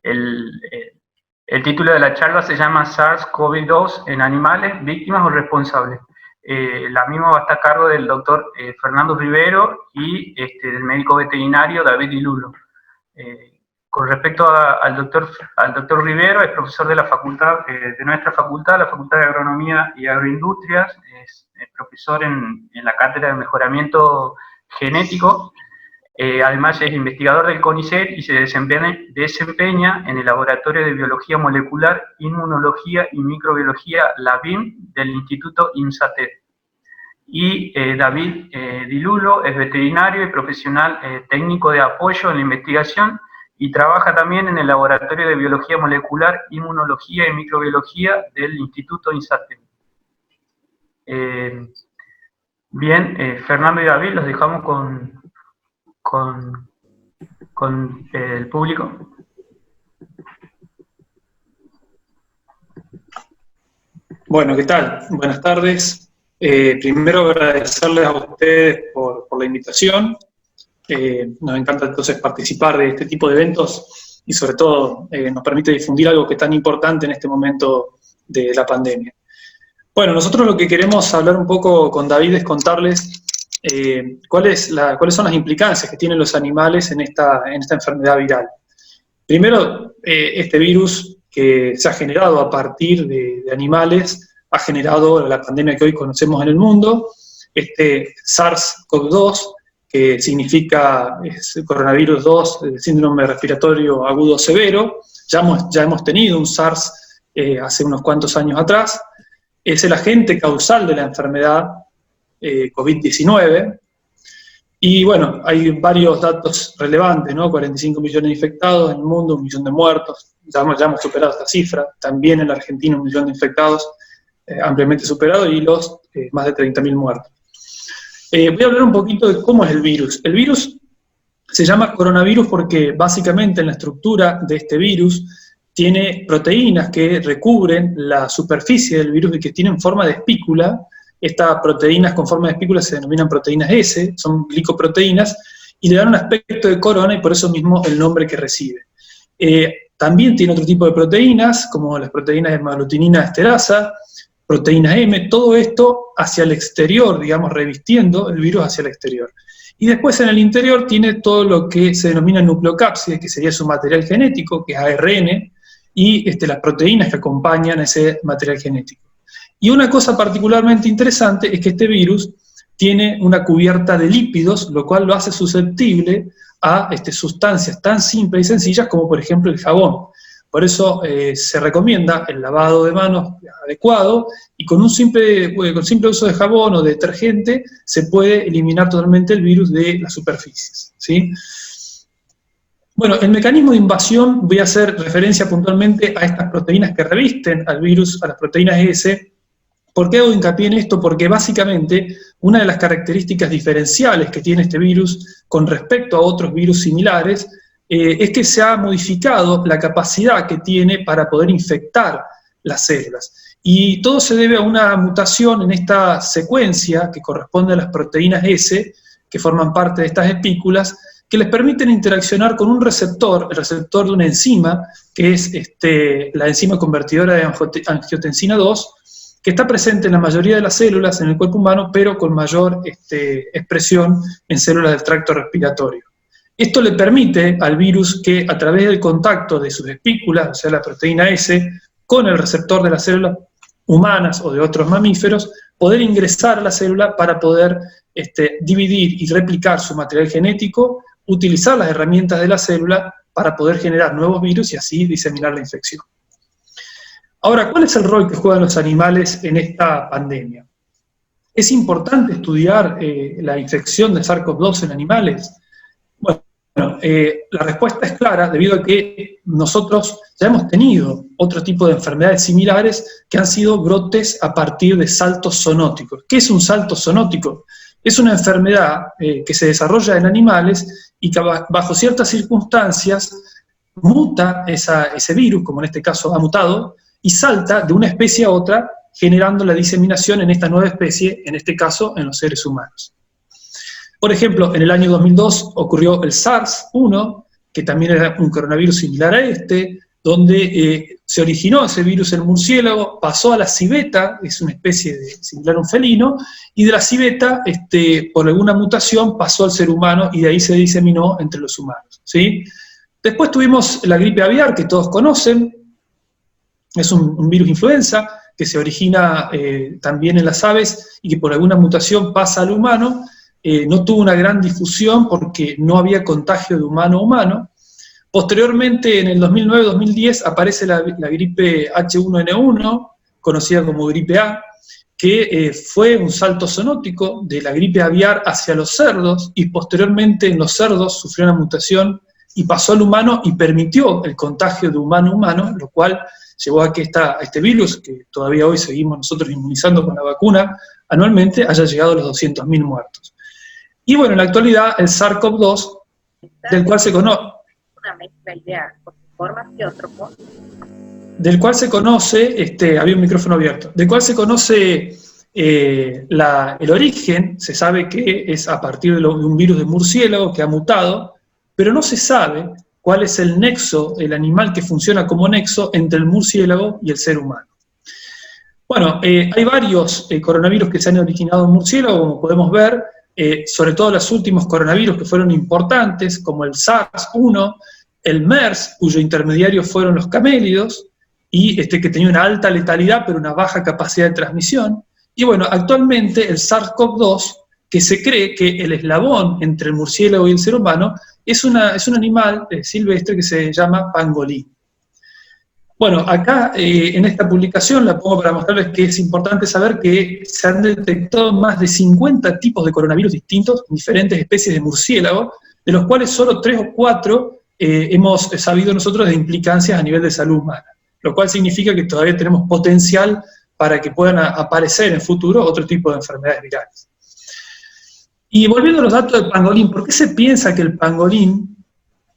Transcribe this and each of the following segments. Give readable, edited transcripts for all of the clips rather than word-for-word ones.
El título de la charla se llama SARS-CoV-2 en animales, víctimas o responsables. La misma va a estar a cargo del doctor Fernando Rivero y del médico veterinario David Di Lulo. Con respecto al doctor Rivero, es profesor de la facultad, de nuestra facultad, la Facultad de Agronomía y Agroindustrias, es profesor en la cátedra de mejoramiento genético. Además es investigador del CONICET y se desempeña en el Laboratorio de Biología Molecular, Inmunología y Microbiología, la BIM, del Instituto INSATED. Y David Di Lulo es veterinario y profesional técnico de apoyo en la investigación y trabaja también en el Laboratorio de Biología Molecular, Inmunología y Microbiología del Instituto INSATED. Bien, Fernando y David, los dejamos con el público. Bueno, ¿qué tal? Buenas tardes. Primero agradecerles a ustedes por la invitación. Nos encanta entonces participar de este tipo de eventos y sobre todo nos permite difundir algo que es tan importante en este momento de la pandemia. Bueno, nosotros lo que queremos hablar un poco con David es contarles cuáles son las implicancias que tienen los animales en esta enfermedad viral. Primero, este virus que se ha generado a partir de animales ha generado la pandemia que hoy conocemos en el mundo, este SARS-CoV-2, que significa coronavirus 2, síndrome respiratorio agudo severo. Ya hemos tenido un SARS hace unos cuantos años atrás. Es el agente causal de la enfermedad COVID-19. Y bueno, hay varios datos relevantes, ¿no? 45 millones de infectados en el mundo, 1 millón de muertos. Ya hemos superado esta cifra. También en la Argentina 1 millón de infectados, ampliamente superado, y los más de 30.000 muertos. Voy a hablar un poquito de cómo es el virus. El virus se llama coronavirus porque básicamente en la estructura de este virus tiene proteínas que recubren la superficie del virus y que tienen forma de espícula. Estas proteínas con forma de espícula se denominan proteínas S, son glicoproteínas, y le dan un aspecto de corona y por eso mismo el nombre que recibe. También tiene otro tipo de proteínas, como las proteínas de hemaglutinina esterasa, proteína M, todo esto hacia el exterior, digamos, revistiendo el virus hacia el exterior. Y después en el interior tiene todo lo que se denomina nucleocápsides, que sería su material genético, que es ARN, y las proteínas que acompañan ese material genético. Y una cosa particularmente interesante es que este virus tiene una cubierta de lípidos, lo cual lo hace susceptible a sustancias tan simples y sencillas como por ejemplo el jabón. Por eso se recomienda el lavado de manos adecuado y con simple uso de jabón o de detergente se puede eliminar totalmente el virus de las superficies, ¿sí? Bueno, el mecanismo de invasión, voy a hacer referencia puntualmente a estas proteínas que revisten al virus, a las proteínas S. ¿Por qué hago hincapié en esto? Porque básicamente una de las características diferenciales que tiene este virus con respecto a otros virus similares es que se ha modificado la capacidad que tiene para poder infectar las células. Y todo se debe a una mutación en esta secuencia que corresponde a las proteínas S, que forman parte de estas espículas, que les permiten interaccionar con un receptor, el receptor de una enzima, que es la enzima convertidora de angiotensina 2, que está presente en la mayoría de las células en el cuerpo humano, pero con mayor expresión en células del tracto respiratorio. Esto le permite al virus que a través del contacto de sus espículas, o sea la proteína S, con el receptor de las células humanas o de otros mamíferos, poder ingresar a la célula para poder dividir y replicar su material genético, utilizar las herramientas de la célula para poder generar nuevos virus y así diseminar la infección. Ahora, ¿cuál es el rol que juegan los animales en esta pandemia? ¿Es importante estudiar la infección de SARS-CoV-2 en animales? Bueno, la respuesta es clara, debido a que nosotros ya hemos tenido otro tipo de enfermedades similares que han sido brotes a partir de saltos zoonóticos. ¿Qué es un salto zoonótico? Es una enfermedad que se desarrolla en animales y que bajo ciertas circunstancias muta ese virus, como en este caso ha mutado, y salta de una especie a otra, generando la diseminación en esta nueva especie, en este caso en los seres humanos. Por ejemplo, en el año 2002 ocurrió el SARS-1, que también era un coronavirus similar a este, donde se originó ese virus en murciélago, pasó a la civeta, es una especie similar a un felino, y de la civeta, por alguna mutación, pasó al ser humano y de ahí se diseminó entre los humanos, ¿sí? Después tuvimos la gripe aviar, que todos conocen, es un virus influenza, que se origina también en las aves y que por alguna mutación pasa al humano. No tuvo una gran difusión porque no había contagio de humano a humano. Posteriormente, en el 2009-2010, aparece la gripe H1N1, conocida como gripe A, que fue un salto zoonótico de la gripe aviar hacia los cerdos, y posteriormente en los cerdos sufrió una mutación y pasó al humano y permitió el contagio de humano a humano, lo cual llevó a que este virus, que todavía hoy seguimos nosotros inmunizando con la vacuna anualmente, haya llegado a los 200.000 muertos. Y bueno, en la actualidad el SARS-CoV-2, del cual se conoce... Una mezcla idea, por formas que otro del cual se conoce, había un micrófono abierto, del cual se conoce el origen, se sabe que es a partir de un virus de murciélago que ha mutado, pero no se sabe cuál es el nexo, el animal que funciona como nexo entre el murciélago y el ser humano. Bueno, hay varios coronavirus que se han originado en murciélago, como podemos ver, sobre todo los últimos coronavirus que fueron importantes, como el SARS-1, el MERS, cuyo intermediario fueron los camélidos, y que tenía una alta letalidad pero una baja capacidad de transmisión. Y bueno, actualmente el SARS-CoV-2, que se cree que el eslabón entre el murciélago y el ser humano es un animal silvestre que se llama pangolín. Bueno, acá en esta publicación la pongo para mostrarles que es importante saber que se han detectado más de 50 tipos de coronavirus distintos en diferentes especies de murciélago, de los cuales solo 3 o 4 hemos sabido nosotros de implicancias a nivel de salud humana, lo cual significa que todavía tenemos potencial para que puedan aparecer en el futuro otro tipo de enfermedades virales. Y volviendo a los datos del pangolín, ¿por qué se piensa que el pangolín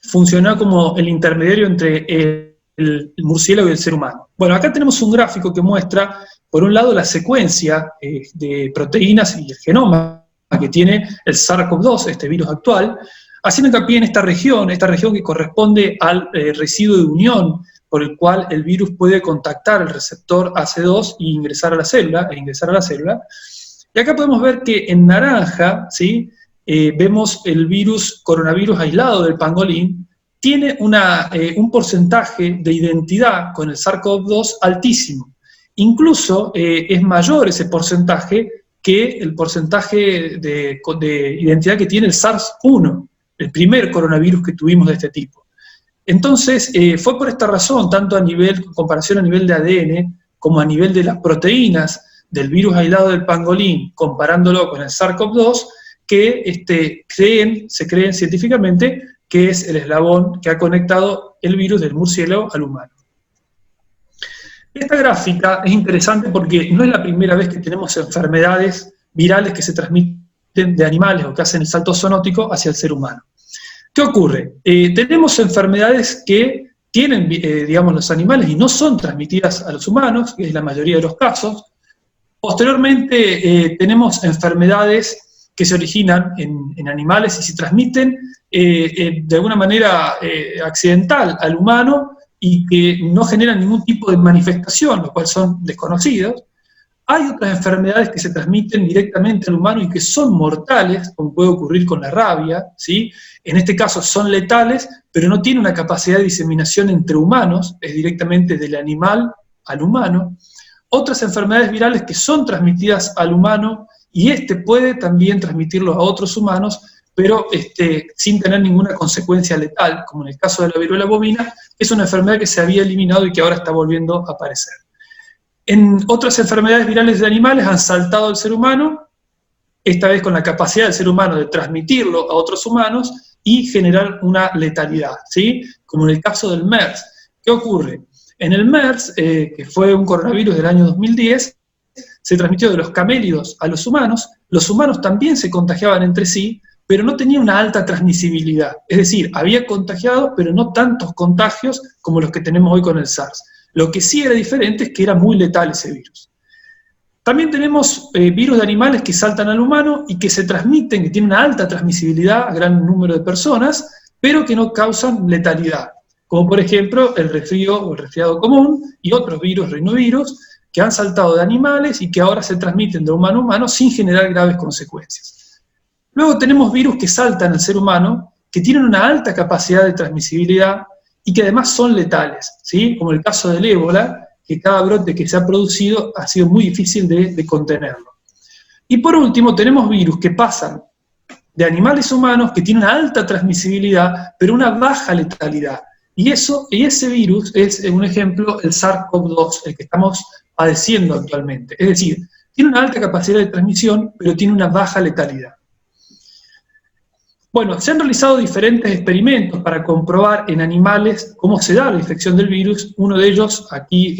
funcionó como el intermediario entre el murciélago y el ser humano? Bueno, acá tenemos un gráfico que muestra, por un lado, la secuencia de proteínas y el genoma que tiene el SARS-CoV-2, este virus actual, haciendo hincapié en esta región que corresponde al residuo de unión por el cual el virus puede contactar el receptor AC2 e ingresar a la célula. Y acá podemos ver que en naranja, ¿sí? Vemos el coronavirus aislado del pangolín, tiene un porcentaje de identidad con el SARS-CoV-2 altísimo. Incluso es mayor ese porcentaje que el porcentaje de identidad que tiene el SARS-1, el primer coronavirus que tuvimos de este tipo. Entonces, fue por esta razón, tanto comparación a nivel de ADN, como a nivel de las proteínas del virus aislado del pangolín, comparándolo con el SARS-CoV-2, que se creen científicamente que es el eslabón que ha conectado el virus del murciélago al humano. Esta gráfica es interesante porque no es la primera vez que tenemos enfermedades virales que se transmiten de animales o que hacen el salto zoonótico hacia el ser humano. ¿Qué ocurre? Tenemos enfermedades que tienen, digamos, los animales y no son transmitidas a los humanos, que es la mayoría de los casos. Posteriormente tenemos enfermedades que se originan en animales y se transmiten de alguna manera accidental al humano y que no generan ningún tipo de manifestación, lo cual son desconocidos. Hay otras enfermedades que se transmiten directamente al humano y que son mortales, como puede ocurrir con la rabia, ¿sí? En este caso son letales, pero no tienen una capacidad de diseminación entre humanos, es directamente del animal al humano. Otras enfermedades virales que son transmitidas al humano y puede también transmitirlo a otros humanos, pero sin tener ninguna consecuencia letal, como en el caso de la viruela bovina, es una enfermedad que se había eliminado y que ahora está volviendo a aparecer. En otras enfermedades virales de animales han saltado al ser humano, esta vez con la capacidad del ser humano de transmitirlo a otros humanos y generar una letalidad, ¿sí? Como en el caso del MERS. ¿Qué ocurre? En el MERS, que fue un coronavirus del año 2010, se transmitió de los camélidos a los humanos también se contagiaban entre sí, pero no tenía una alta transmisibilidad, es decir, había contagiado, pero no tantos contagios como los que tenemos hoy con el SARS. Lo que sí era diferente es que era muy letal ese virus. También tenemos virus de animales que saltan al humano y que se transmiten, que tienen una alta transmisibilidad a gran número de personas, pero que no causan letalidad, como por ejemplo el resfrío o el resfriado común y otros virus, rinovirus, que han saltado de animales y que ahora se transmiten de humano a humano sin generar graves consecuencias. Luego tenemos virus que saltan al ser humano, que tienen una alta capacidad de transmisibilidad y que además son letales, ¿sí? Como el caso del ébola, que cada brote que se ha producido ha sido muy difícil de contenerlo. Y por último tenemos virus que pasan de animales a humanos, que tienen una alta transmisibilidad, pero una baja letalidad. Y ese virus es, un ejemplo, el SARS-CoV-2, el que estamos padeciendo actualmente. Es decir, tiene una alta capacidad de transmisión, pero tiene una baja letalidad. Bueno, se han realizado diferentes experimentos para comprobar en animales cómo se da la infección del virus. Uno de ellos aquí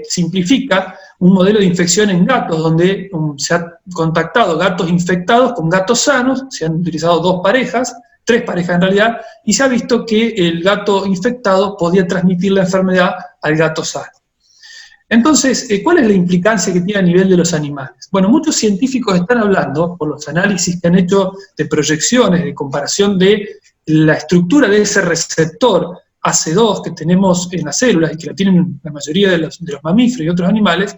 simplifica un modelo de infección en gatos, donde se ha contactado gatos infectados con gatos sanos, se han utilizado tres parejas en realidad, y se ha visto que el gato infectado podía transmitir la enfermedad al gato sano. Entonces, ¿cuál es la implicancia que tiene a nivel de los animales? Bueno, muchos científicos están hablando, por los análisis que han hecho de proyecciones, de comparación de la estructura de ese receptor AC2 que tenemos en las células y que la tienen la mayoría de los mamíferos y otros animales,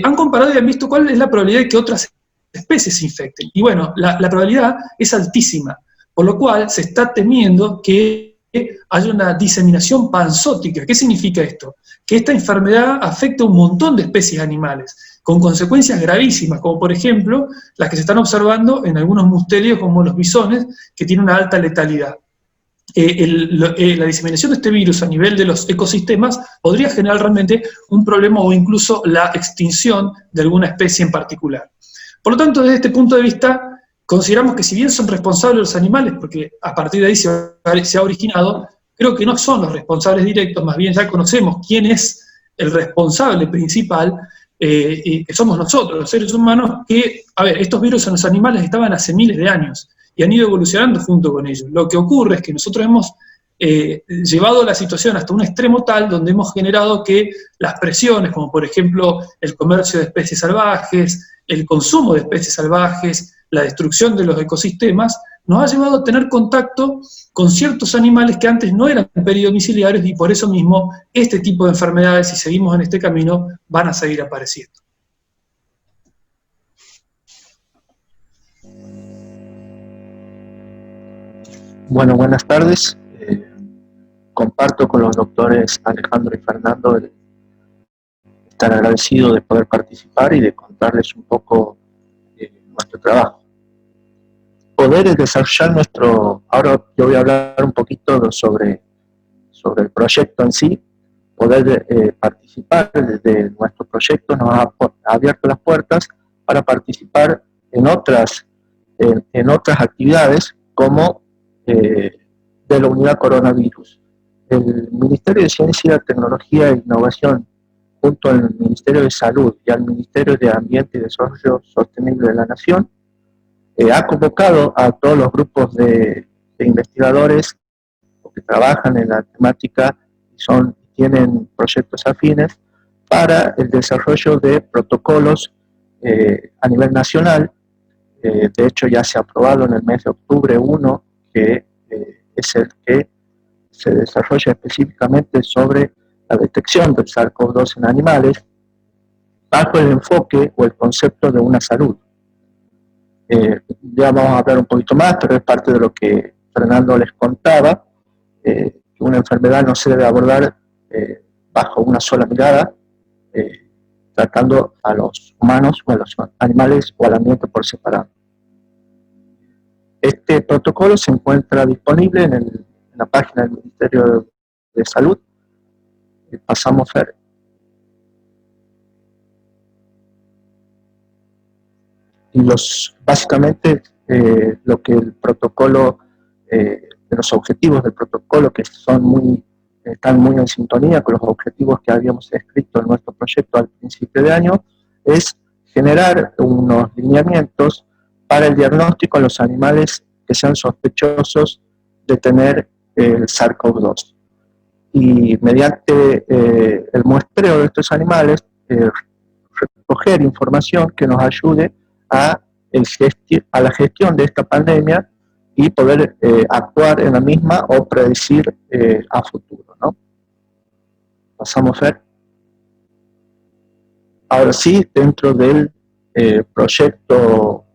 han comparado y han visto cuál es la probabilidad de que otras especies se infecten. Y bueno, la probabilidad es altísima, por lo cual se está temiendo que haya una diseminación panzótica. ¿Qué significa esto? Que esta enfermedad afecta a un montón de especies animales, con consecuencias gravísimas, como por ejemplo las que se están observando en algunos mustelios como los bisones, que tienen una alta letalidad. La diseminación de este virus a nivel de los ecosistemas podría generar realmente un problema o incluso la extinción de alguna especie en particular. Por lo tanto, desde este punto de vista, consideramos que si bien son responsables los animales, porque a partir de ahí se ha originado, creo que no son los responsables directos, más bien ya conocemos quién es el responsable principal, que somos nosotros, los seres humanos, que, a ver, estos virus en los animales estaban hace miles de años y han ido evolucionando junto con ellos. Lo que ocurre es que nosotros hemos llevado la situación hasta un extremo tal donde hemos generado que las presiones, como por ejemplo el comercio de especies salvajes, el consumo de especies salvajes, la destrucción de los ecosistemas, nos ha llevado a tener contacto con ciertos animales que antes no eran peridomiciliarios y por eso mismo este tipo de enfermedades, si seguimos en este camino, van a seguir apareciendo. Bueno, buenas tardes. Comparto con los doctores Alejandro y Fernando el estar agradecido de poder participar y de contarles un poco nuestro trabajo. Poder desarrollar ahora yo voy a hablar un poquito sobre el proyecto en sí. Poder participar de nuestro proyecto nos ha abierto las puertas para participar en otras actividades como de la unidad coronavirus. El Ministerio de Ciencia, Tecnología e Innovación, junto al Ministerio de Salud y al Ministerio de Ambiente y Desarrollo Sostenible de la Nación, ha convocado a todos los grupos de investigadores que trabajan en la temática y tienen proyectos afines para el desarrollo de protocolos a nivel nacional. De hecho, ya se ha aprobado en el mes de octubre uno, que es el que se desarrolla específicamente sobre la detección del SARS-CoV-2 en animales, bajo el enfoque o el concepto de una salud. Ya vamos a hablar un poquito más, pero es parte de lo que Fernando les contaba, que una enfermedad no se debe abordar bajo una sola mirada, tratando a los humanos o a los animales o al ambiente por separado. Este protocolo se encuentra disponible en la página del Ministerio de Salud. Pasamos a ver. Y básicamente lo que el protocolo, de los objetivos del protocolo, que están muy en sintonía con los objetivos que habíamos escrito en nuestro proyecto al principio de año, es generar unos lineamientos para el diagnóstico a los animales que sean sospechosos de tener el SARS-CoV-2. Y mediante el muestreo de estos animales, recoger información que nos ayude a la gestión de esta pandemia y poder actuar en la misma o predecir a futuro, ¿no? Pasamos a ver. Ahora sí, dentro del proyecto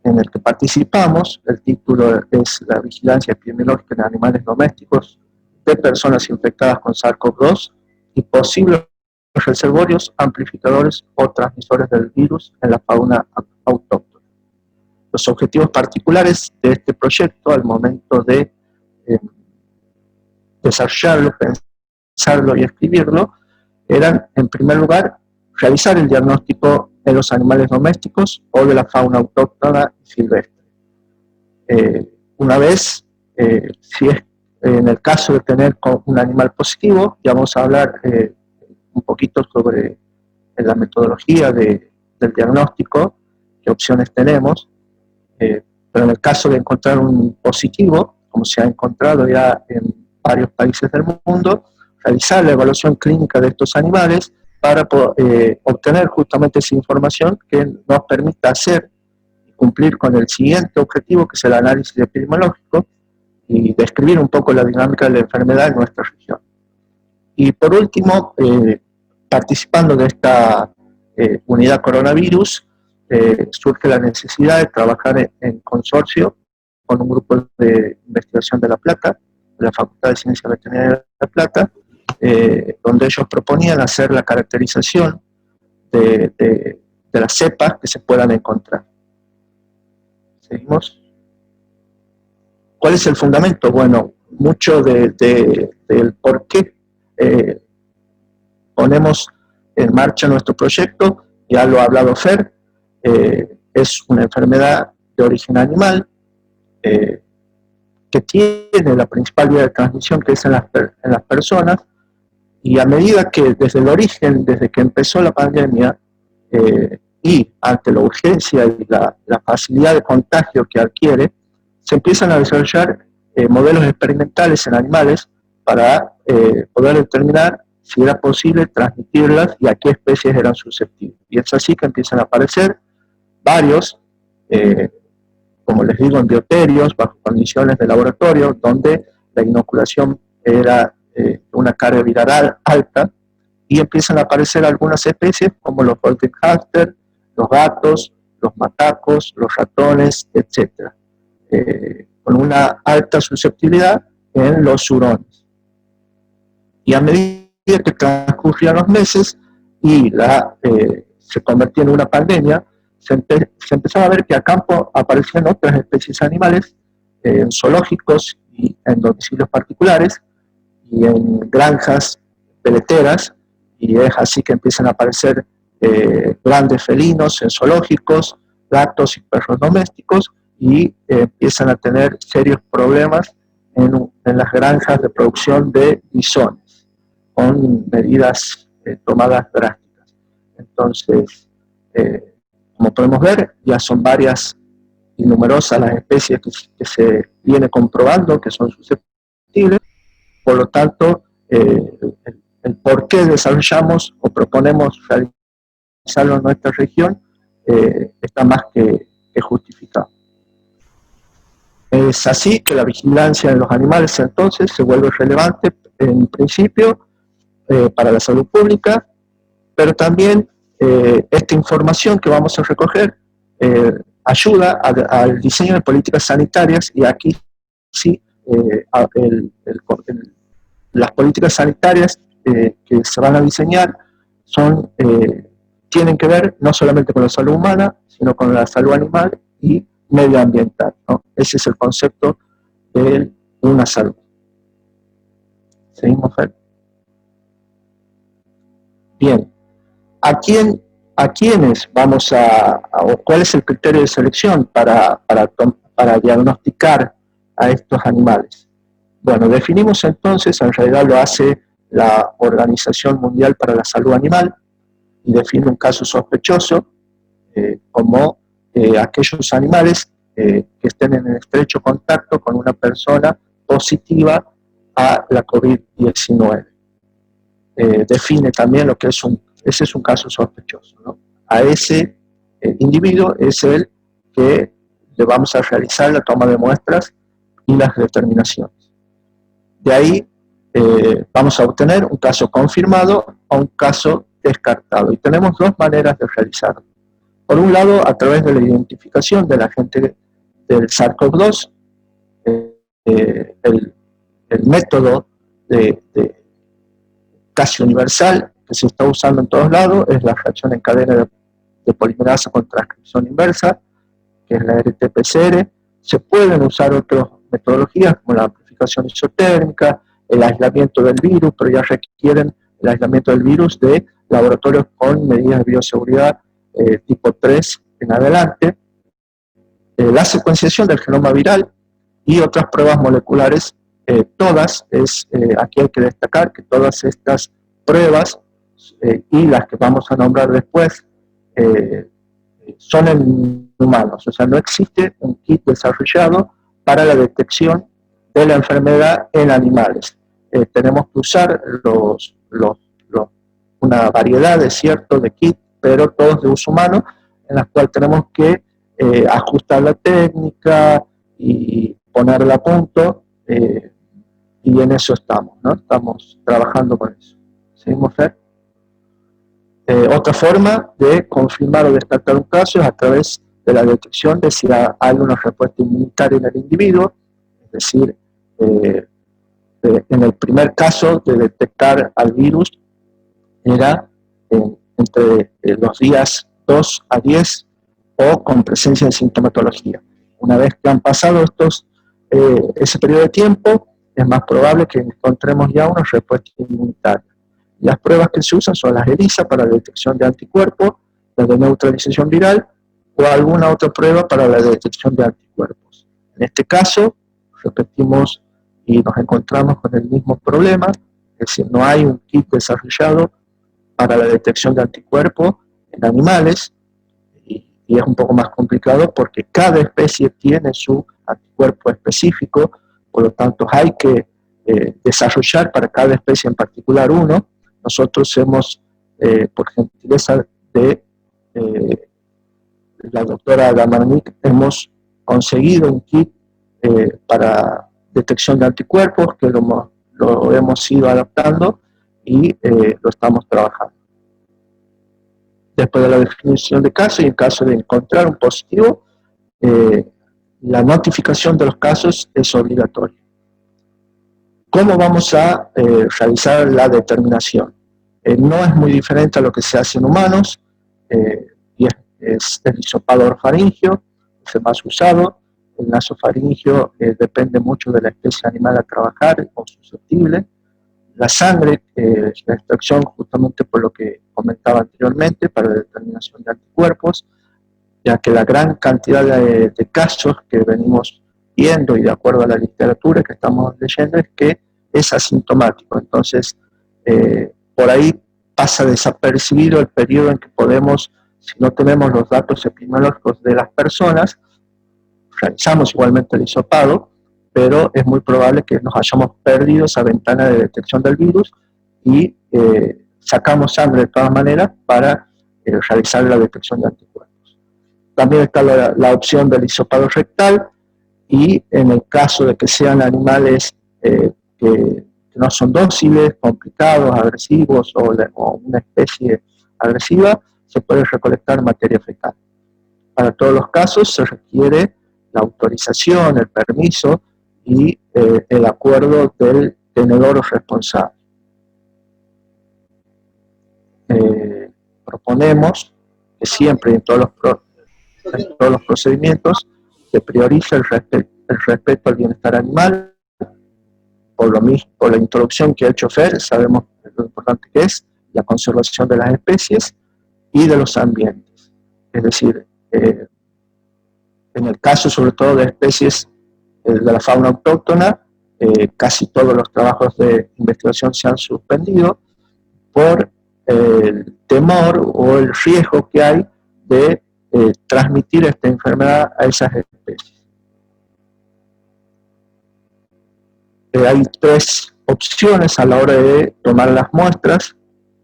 en el que participamos, el título es La vigilancia epidemiológica en animales domésticos de personas infectadas con SARS-CoV-2 y posibles reservorios, amplificadores o transmisores del virus en la fauna autóctona. Los objetivos particulares de este proyecto al momento de desarrollarlo, pensarlo y escribirlo eran, en primer lugar, realizar el diagnóstico de los animales domésticos o de la fauna autóctona y silvestre. Una vez, si es en el caso de tener un animal positivo, ya vamos a hablar un poquito sobre la metodología del diagnóstico, qué opciones tenemos, pero en el caso de encontrar un positivo, como se ha encontrado ya en varios países del mundo, realizar la evaluación clínica de estos animales para obtener justamente esa información que nos permita hacer y cumplir con el siguiente objetivo, que es el análisis epidemiológico, y describir un poco la dinámica de la enfermedad en nuestra región. Y por último, participando de esta unidad coronavirus, surge la necesidad de trabajar en consorcio con un grupo de investigación de La Plata, de la Facultad de Ciencias Veterinarias de La Plata, donde ellos proponían hacer la caracterización de las cepas que se puedan encontrar. ¿Seguimos? ¿Cuál es el fundamento? Bueno, mucho del por qué ponemos en marcha nuestro proyecto, ya lo ha hablado Fer, es una enfermedad de origen animal, que tiene la principal vía de transmisión, que es en las personas, y a medida que desde el origen, desde que empezó la pandemia, y ante la urgencia y la facilidad de contagio que adquiere, se empiezan a desarrollar modelos experimentales en animales para poder determinar si era posible transmitirlas y a qué especies eran susceptibles. Y es así que empiezan a aparecer varios, como les digo, en bioterios, bajo condiciones de laboratorio, donde la inoculación era una carga viral alta, y empiezan a aparecer algunas especies como los golden hamster, los gatos, los macacos, los ratones, etc., con una alta susceptibilidad en los hurones. Y a medida que transcurrían los meses y se convertía en una pandemia, se empezaba a ver que a campo aparecían otras especies animales en zoológicos y en domicilios particulares y en granjas peleteras, y es así que empiezan a aparecer grandes felinos en zoológicos, gatos y perros domésticos, y empiezan a tener serios problemas en las granjas de producción de bisones, con medidas tomadas drásticas. Entonces, como podemos ver, ya son varias y numerosas las especies que se viene comprobando que son susceptibles. Por lo tanto, el por qué desarrollamos o proponemos realizarlo en nuestra región está más que justificado. Es así que la vigilancia en los animales entonces se vuelve relevante en principio para la salud pública, pero también esta información que vamos a recoger ayuda al diseño de políticas sanitarias, y aquí sí las políticas sanitarias que se van a diseñar tienen que ver no solamente con la salud humana, sino con la salud animal y medioambiental, ¿no? Ese es el concepto de una salud. ¿Seguimos, Fer? Bien. ¿A quiénes vamos o cuál es el criterio de selección para diagnosticar a estos animales? Bueno, definimos entonces, en realidad lo hace la Organización Mundial para la Salud Animal, y define un caso sospechoso como aquellos animales que estén en estrecho contacto con una persona positiva a la COVID-19. Define también lo que ese es un caso sospechoso, ¿no? A ese individuo es el que le vamos a realizar la toma de muestras y las determinaciones. De ahí vamos a obtener un caso confirmado o un caso descartado. Y tenemos dos maneras de realizarlo. Por un lado, a través de la identificación del agente del SARS-CoV-2, el método de casi universal que se está usando en todos lados es la reacción en cadena de polimerasa con transcripción inversa, que es la RT-PCR. Se pueden usar otras metodologías como la amplificación isotérmica, el aislamiento del virus, pero ya requieren el aislamiento del virus de laboratorios con medidas de bioseguridad tipo 3 en adelante, la secuenciación del genoma viral y otras pruebas moleculares. Aquí hay que destacar que todas estas pruebas y las que vamos a nombrar después son en humanos, o sea, no existe un kit desarrollado para la detección de la enfermedad en animales. Tenemos que usar una variedad de kits, pero todos de uso humano, en las cuales tenemos que ajustar la técnica y ponerla a punto, y en eso estamos, ¿no? Estamos trabajando con eso. ¿Seguimos, Fer? Otra forma de confirmar o descartar un caso es a través de la detección de si hay una respuesta inmunitaria en el individuo, es decir, en el primer caso de detectar al virus era entre los días 2 a 10 o con presencia de sintomatología. Una vez que han pasado ese periodo de tiempo, es más probable que encontremos ya una respuesta inmunitaria. Las pruebas que se usan son las ELISA para la detección de anticuerpos, las de neutralización viral o alguna otra prueba para la detección de anticuerpos. En este caso, repetimos y nos encontramos con el mismo problema, es decir, no hay un kit desarrollado para la detección de anticuerpos en animales, y es un poco más complicado porque cada especie tiene su anticuerpo específico, por lo tanto hay que desarrollar para cada especie en particular uno. Nosotros hemos, por gentileza de la doctora Gamarnik, hemos conseguido un kit para detección de anticuerpos que lo hemos ido adaptando y lo estamos trabajando. Después de la definición de caso y en caso de encontrar un positivo, la notificación de los casos es obligatoria. ¿Cómo vamos a realizar la determinación? No es muy diferente a lo que se hace en humanos, y es el hisopado orofaringio, es el más usado. El nasofaringio depende mucho de la especie animal a trabajar o susceptible. La sangre, la extracción justamente por lo que comentaba anteriormente, para la determinación de anticuerpos, ya que la gran cantidad de casos que venimos viendo y de acuerdo a la literatura que estamos leyendo es que es asintomático. Entonces, por ahí pasa desapercibido el periodo en que podemos, si no tenemos los datos epidemiológicos de las personas, realizamos igualmente el hisopado, pero es muy probable que nos hayamos perdido esa ventana de detección del virus y sacamos sangre de todas maneras para realizar la detección de anticuerpos. También está la opción del hisopado rectal, y en el caso de que sean animales que no son dóciles, complicados, agresivos o una especie agresiva, se puede recolectar materia fecal. Para todos los casos se requiere la autorización, el permiso y el acuerdo del tenedor responsable. Proponemos que siempre en todos los procedimientos se priorice el respeto al bienestar animal. Por la introducción que ha hecho Fer, sabemos lo importante que es la conservación de las especies y de los ambientes. Es decir, en el caso sobre todo de especies de la fauna autóctona, casi todos los trabajos de investigación se han suspendido por el temor o el riesgo que hay de transmitir esta enfermedad a esas especies. Hay tres opciones a la hora de tomar las muestras.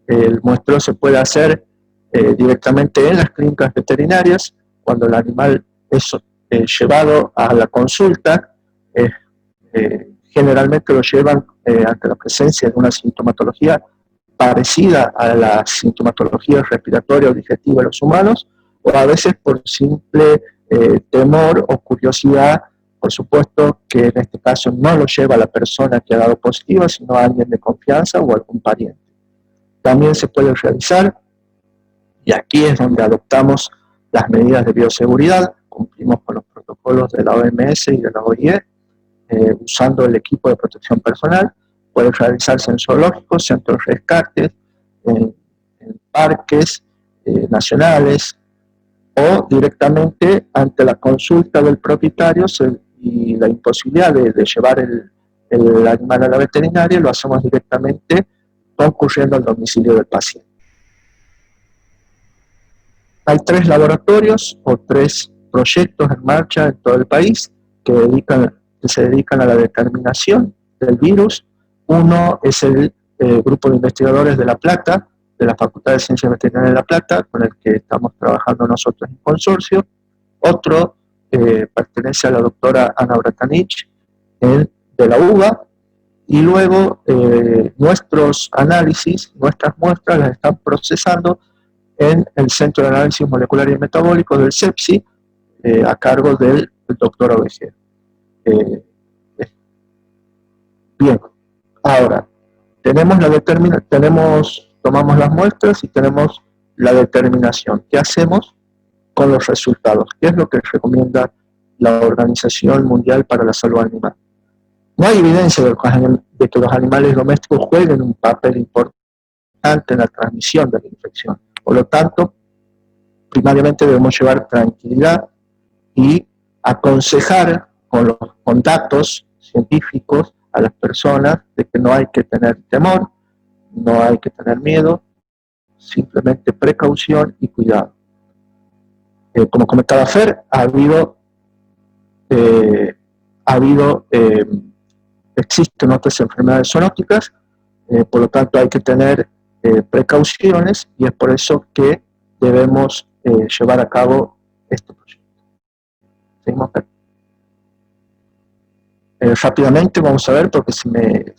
El muestreo se puede hacer directamente en las clínicas veterinarias. Cuando el animal es llevado a la consulta, es generalmente lo llevan ante la presencia de una sintomatología parecida a la sintomatología respiratoria o digestiva de los humanos, o a veces por simple temor o curiosidad, por supuesto que en este caso no lo lleva la persona que ha dado positiva, sino a alguien de confianza o algún pariente. También se puede realizar, y aquí es donde adoptamos las medidas de bioseguridad, cumplimos con los protocolos de la OMS y de la OIE, usando el equipo de protección personal. Puede realizarse en zoológicos, centros de rescate, en parques nacionales, o directamente ante la consulta del propietario y la imposibilidad de llevar el animal a la veterinaria, lo hacemos directamente concurriendo al domicilio del paciente. Hay 3 laboratorios o 3 proyectos en marcha en todo el país que se dedican a la determinación del virus. Uno es el grupo de investigadores de La Plata, de la Facultad de Ciencias Veterinarias de La Plata, con el que estamos trabajando nosotros en consorcio. Otro pertenece a la doctora Ana Bratanich, de la UBA, y luego nuestros análisis, nuestras muestras las están procesando en el Centro de Análisis Molecular y Metabólico del CEPSI, a cargo del doctor Ovejero. Bien, ahora, tomamos las muestras y tenemos la determinación. ¿Qué hacemos con los resultados? ¿Qué es lo que recomienda la Organización Mundial para la Salud Animal? No hay evidencia de que los animales domésticos jueguen un papel importante en la transmisión de la infección. Por lo tanto, primariamente debemos llevar tranquilidad y aconsejar con datos científicos a las personas de que no hay que tener temor, no hay que tener miedo, simplemente precaución y cuidado. Como comentaba Fer, existen otras enfermedades zoonóticas, por lo tanto hay que tener precauciones, y es por eso que debemos llevar a cabo este proyecto. ¿Seguimos? Rápidamente vamos a ver, porque se me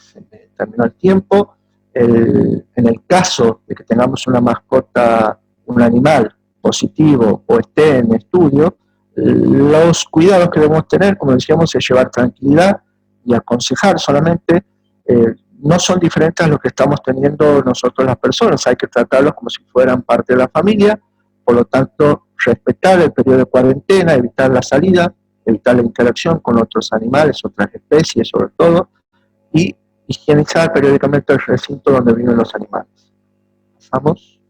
terminó el tiempo. En el caso de que tengamos una mascota, un animal positivo o esté en estudio, los cuidados que debemos tener, como decíamos, es llevar tranquilidad y aconsejar solamente. No son diferentes a los que estamos teniendo nosotros las personas, hay que tratarlos como si fueran parte de la familia. Por lo tanto, respetar el periodo de cuarentena, evitar la salida, evitar la interacción con otros animales, otras especies sobre todo, y higienizar periódicamente el recinto donde viven los animales. Pasamos.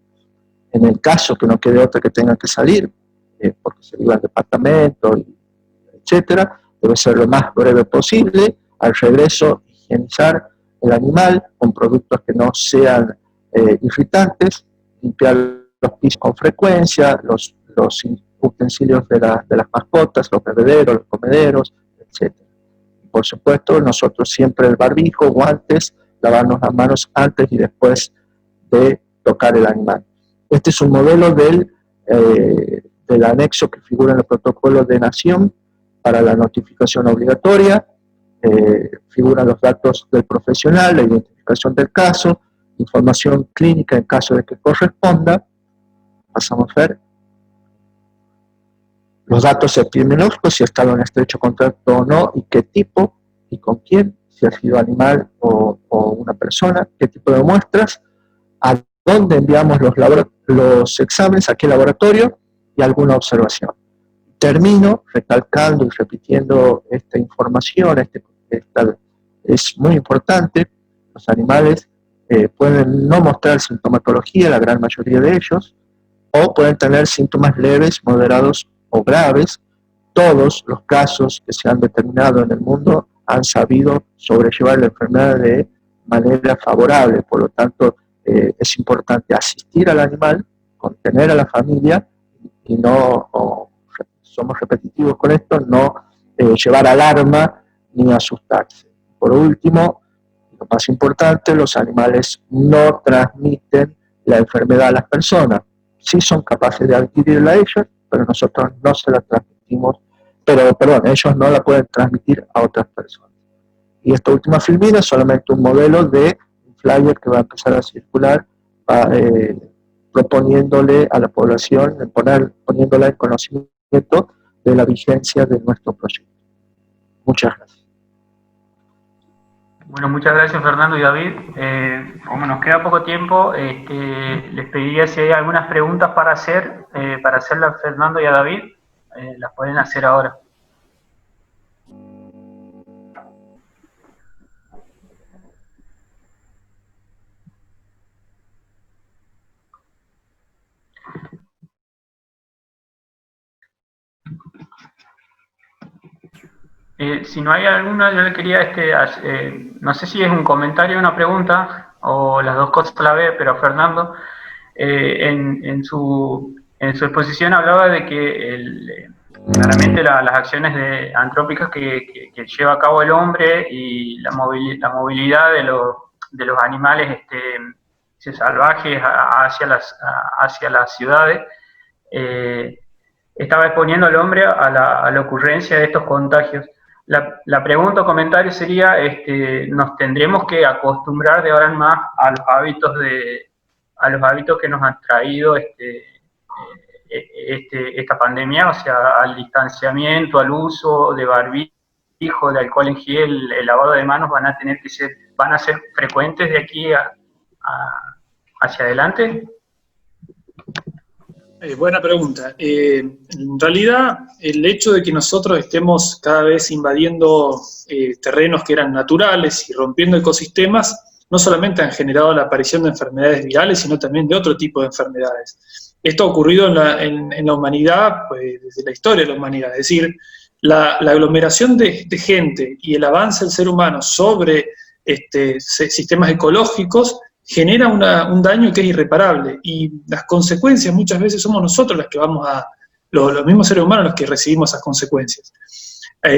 En el caso que no quede otra que tenga que salir, porque se viva en departamento, etcétera, debe ser lo más breve posible. Al regreso, higienizar el animal con productos que no sean irritantes, limpiar los pisos con frecuencia, los utensilios de las mascotas, los bebederos, los comederos, etc. Por supuesto, nosotros siempre el barbijo, guantes, lavarnos las manos antes y después de tocar el animal. Este es un modelo del anexo que figura en el protocolo de Nación para la notificación obligatoria. Figuran los datos del profesional, la identificación del caso, información clínica en caso de que corresponda. Pasamos a ver los datos epidemiológicos, si ha estado en estrecho contacto o no, y qué tipo y con quién, si ha sido animal o una persona, qué tipo de muestras, a dónde enviamos los exámenes, a qué laboratorio, y alguna observación. Termino recalcando y repitiendo esta información. Es muy importante. Los animales pueden no mostrar sintomatología, la gran mayoría de ellos, o pueden tener síntomas leves, moderados o graves. Todos los casos que se han determinado en el mundo han sabido sobrellevar la enfermedad de manera favorable. Por lo tanto, es importante asistir al animal, contener a la familia y somos repetitivos con esto, no llevar alarma ni asustarse. Por último, lo más importante, los animales no transmiten la enfermedad a las personas. Sí son capaces de adquirirla ellos, pero nosotros no se la transmitimos, ellos no la pueden transmitir a otras personas. Y esta última filmina es solamente un modelo de un flyer que va a empezar a circular, proponiéndole a la población, poniéndola en conocimiento de la vigencia de nuestro proyecto. Muchas gracias. Bueno, muchas gracias Fernando y David. Como nos queda poco tiempo, les pediría si hay algunas preguntas para hacerle a Fernando y a David, las pueden hacer ahora. Si no hay alguna, yo le quería, no sé si es un comentario o una pregunta, o las dos cosas a la vez, pero Fernando, en su exposición hablaba de que claramente las acciones antrópicas que lleva a cabo el hombre y la movilidad de los animales salvajes hacia las ciudades, estaba exponiendo al hombre a la ocurrencia de estos contagios. La pregunta o comentario sería, ¿nos tendremos que acostumbrar de ahora en más a los hábitos que nos han traído esta pandemia? O sea, al distanciamiento, al uso de barbijo, de alcohol en gel, el lavado de manos van a ser frecuentes de aquí hacia adelante. Buena pregunta. En realidad, el hecho de que nosotros estemos cada vez invadiendo terrenos que eran naturales y rompiendo ecosistemas, no solamente han generado la aparición de enfermedades virales, sino también de otro tipo de enfermedades. Esto ha ocurrido en la humanidad, pues, desde la historia de la humanidad. Es decir, la aglomeración de gente y el avance del ser humano sobre sistemas ecológicos genera un daño que es irreparable, y las consecuencias muchas veces somos nosotros las que los mismos seres humanos los que recibimos esas consecuencias.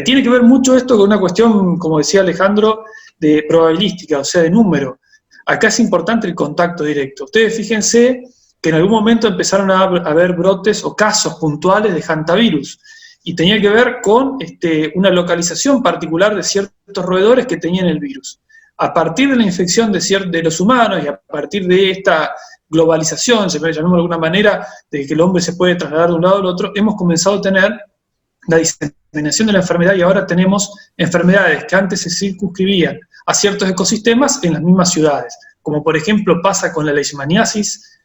Tiene que ver mucho esto con una cuestión, como decía Alejandro, de probabilística, o sea, de número. Acá es importante el contacto directo. Ustedes fíjense que en algún momento empezaron a haber brotes o casos puntuales de hantavirus, y tenía que ver con una localización particular de ciertos roedores que tenían el virus. A partir de la infección de los humanos y a partir de esta globalización, se puede llamar de alguna manera, de que el hombre se puede trasladar de un lado al otro, hemos comenzado a tener la diseminación de la enfermedad, y ahora tenemos enfermedades que antes se circunscribían a ciertos ecosistemas en las mismas ciudades, como por ejemplo pasa con la leishmaniasis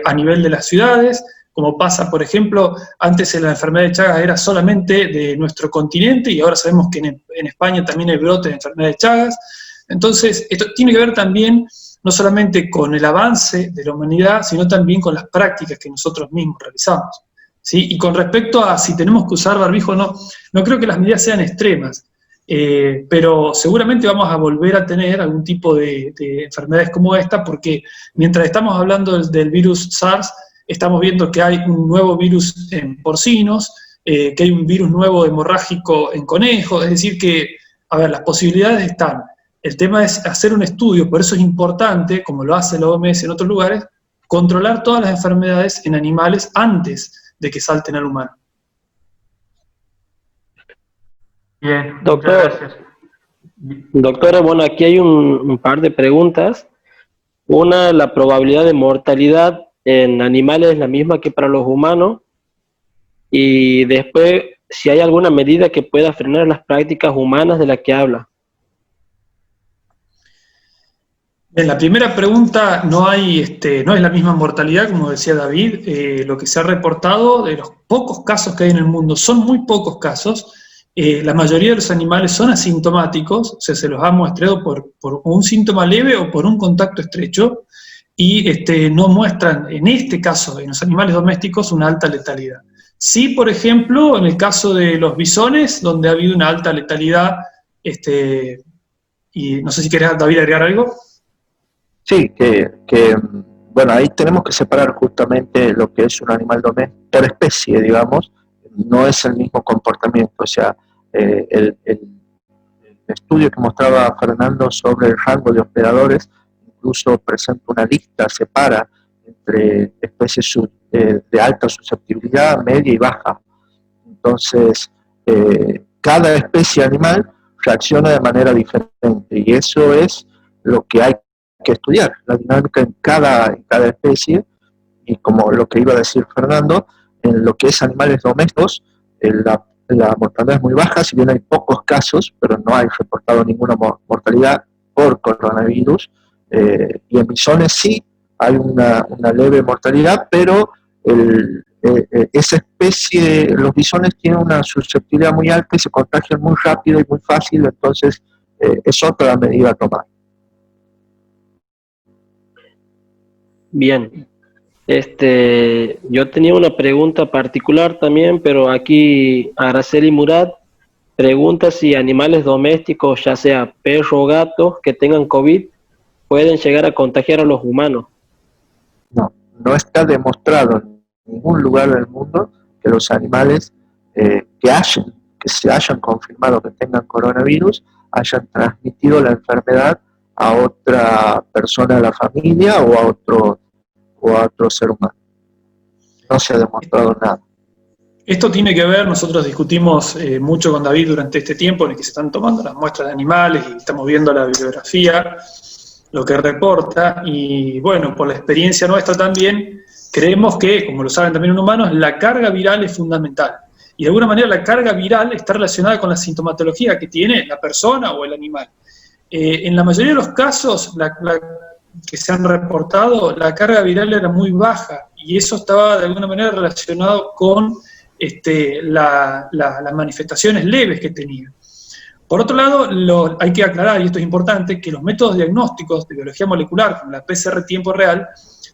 a nivel de las ciudades, como pasa, por ejemplo, antes la enfermedad de Chagas era solamente de nuestro continente, y ahora sabemos que en España también hay brotes de enfermedad de Chagas. Entonces, esto tiene que ver también no solamente con el avance de la humanidad, sino también con las prácticas que nosotros mismos realizamos, ¿sí? Y con respecto a si tenemos que usar barbijo o no creo que las medidas sean extremas, pero seguramente vamos a volver a tener algún tipo de enfermedades como esta, porque mientras estamos hablando del virus SARS, estamos viendo que hay un nuevo virus en porcinos, que hay un virus nuevo hemorrágico en conejos, es decir que, a ver, las posibilidades están. El tema es hacer un estudio, por eso es importante, como lo hace la OMS en otros lugares, controlar todas las enfermedades en animales antes de que salten al humano. Bien, Doctor, muchas gracias. doctora, bueno, aquí hay un par de preguntas. Una, la probabilidad de mortalidad en animales es la misma que para los humanos. Y después, si hay alguna medida que pueda frenar las prácticas humanas de las que habla. En la primera pregunta no es la misma mortalidad, como decía David. Lo que se ha reportado de los pocos casos que hay en el mundo, son muy pocos casos. La mayoría de los animales son asintomáticos, o sea, se los ha muestrado por un síntoma leve o por un contacto estrecho, y no muestran, en este caso, en los animales domésticos, una alta letalidad. Sí, por ejemplo, en el caso de los bisones, donde ha habido una alta letalidad, y no sé si querés, David, agregar algo. Sí, bueno, ahí tenemos que separar justamente lo que es un animal doméstico por especie, digamos, no es el mismo comportamiento. O sea, el estudio que mostraba Fernando sobre el rango de hospedadores incluso presenta una lista, separa entre especies de alta susceptibilidad, media y baja. Entonces, cada especie animal reacciona de manera diferente, y eso es lo que hay que estudiar, la dinámica en cada especie, y como lo que iba a decir Fernando, en lo que es animales domésticos, la mortalidad es muy baja, si bien hay pocos casos, pero no hay reportado ninguna mortalidad por coronavirus, y en bisones sí hay una leve mortalidad, pero esa especie, los bisones tienen una susceptibilidad muy alta y se contagian muy rápido y muy fácil, entonces es otra medida a tomar. Bien. Yo tenía una pregunta particular también, pero aquí Araceli Murat pregunta si animales domésticos, ya sea perro o gato, que tengan COVID, pueden llegar a contagiar a los humanos. No está demostrado en ningún lugar del mundo que los animales que se hayan confirmado que tengan coronavirus hayan transmitido la enfermedad a otra persona de la familia o a otro ser humano. No se ha demostrado nada. Esto tiene que ver, nosotros discutimos mucho con David durante este tiempo en el que se están tomando las muestras de animales y estamos viendo la bibliografía, lo que reporta, y bueno, por la experiencia nuestra también, creemos que, como lo saben también en humanos, la carga viral es fundamental. Y de alguna manera la carga viral está relacionada con la sintomatología que tiene la persona o el animal. En la mayoría de los casos que se han reportado, la carga viral era muy baja, y eso estaba de alguna manera relacionado con las manifestaciones leves que tenía. Por otro lado, hay que aclarar, y esto es importante, que los métodos diagnósticos de biología molecular, como la PCR tiempo real,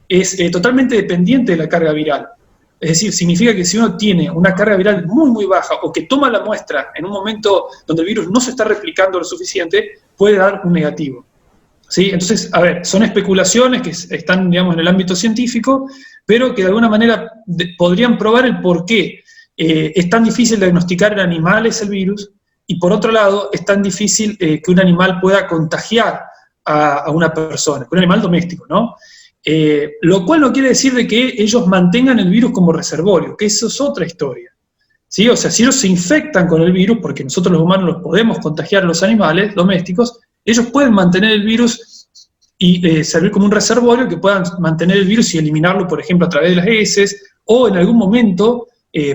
es totalmente dependiente de la carga viral. Es decir, significa que si uno tiene una carga viral muy, muy baja, o que toma la muestra en un momento donde el virus no se está replicando lo suficiente, puede dar un negativo. ¿Sí? Entonces, a ver, son especulaciones que están, digamos, en el ámbito científico, pero que de alguna manera podrían probar el por qué es tan difícil diagnosticar en animales el virus, y por otro lado, es tan difícil que un animal pueda contagiar a una persona, un animal doméstico, ¿no? Lo cual no quiere decir de que ellos mantengan el virus como reservorio, que eso es otra historia. ¿Sí? O sea, si ellos se infectan con el virus, porque nosotros los humanos los podemos contagiar a los animales domésticos, ellos pueden mantener el virus y servir como un reservorio que puedan mantener el virus y eliminarlo, por ejemplo, a través de las heces, o en algún momento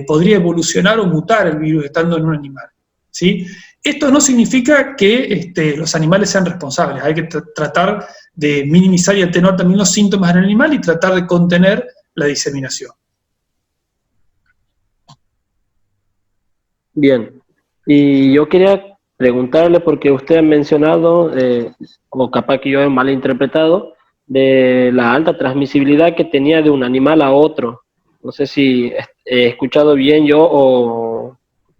podría evolucionar o mutar el virus estando en un animal. ¿Sí? Esto no significa que los animales sean responsables, hay que tratar de minimizar y atenuar también los síntomas en el animal y tratar de contener la diseminación. Bien, y yo quería preguntarle, porque usted ha mencionado, o capaz que yo he malinterpretado, de la alta transmisibilidad que tenía de un animal a otro. No sé si he escuchado bien yo o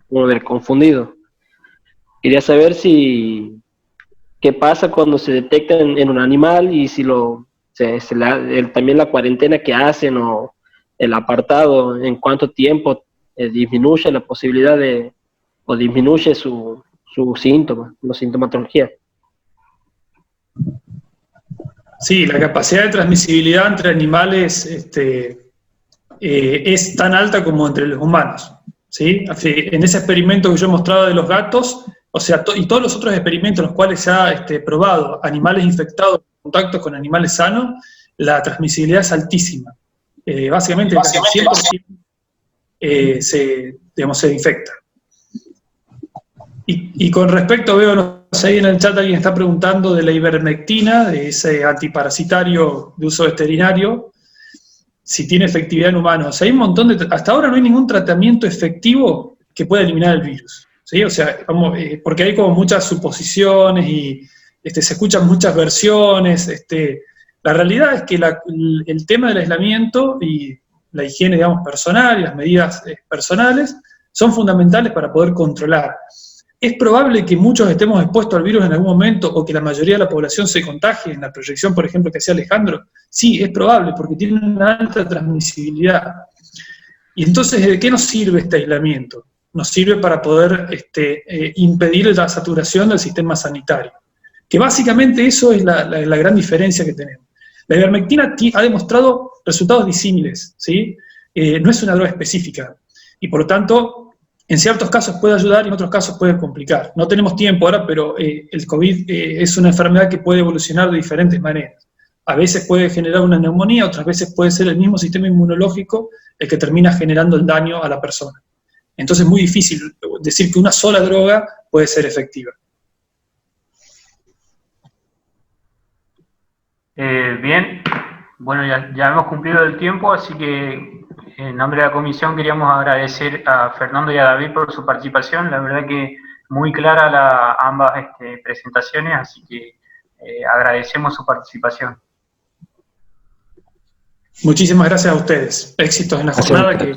me he confundido. Quería saber qué pasa cuando se detecta en un animal, y si también la cuarentena que hacen o el apartado, en cuánto tiempo disminuye la posibilidad o disminuye su síntoma, la sintomatología. Sí, la capacidad de transmisibilidad entre animales es tan alta como entre los humanos. ¿Sí? En ese experimento que yo mostraba de los gatos, o sea, y todos los otros experimentos en los cuales se ha probado animales infectados en contacto con animales sanos, la transmisibilidad es altísima. Básicamente casi 100% se infecta. Y con respecto, veo, no sé, ahí en el chat alguien está preguntando de la ivermectina, de ese antiparasitario de uso veterinario, si tiene efectividad en humanos. O sea, hay un montón hasta ahora no hay ningún tratamiento efectivo que pueda eliminar el virus. ¿Sí? O sea, porque hay como muchas suposiciones y se escuchan muchas versiones. La realidad es que el tema del aislamiento y la higiene, digamos, personal y las medidas personales son fundamentales para poder controlar. ¿Es probable que muchos estemos expuestos al virus en algún momento o que la mayoría de la población se contagie? En la proyección, por ejemplo, que hacía Alejandro, sí, es probable, porque tiene una alta transmisibilidad. Y entonces, ¿de qué nos sirve este aislamiento? Nos sirve para poder impedir la saturación del sistema sanitario. Que básicamente eso es la gran diferencia que tenemos. La ivermectina ha demostrado resultados disímiles, ¿sí? No es una droga específica, y por lo tanto en ciertos casos puede ayudar y en otros casos puede complicar. No tenemos tiempo ahora, pero el COVID es una enfermedad que puede evolucionar de diferentes maneras. A veces puede generar una neumonía, otras veces puede ser el mismo sistema inmunológico el que termina generando el daño a la persona. Entonces es muy difícil decir que una sola droga puede ser efectiva. Bien, bueno, ya hemos cumplido el tiempo, así que en nombre de la comisión queríamos agradecer a Fernando y a David por su participación. La verdad que muy clara ambas presentaciones, así que agradecemos su participación. Muchísimas gracias a ustedes. Éxitos en la jornada que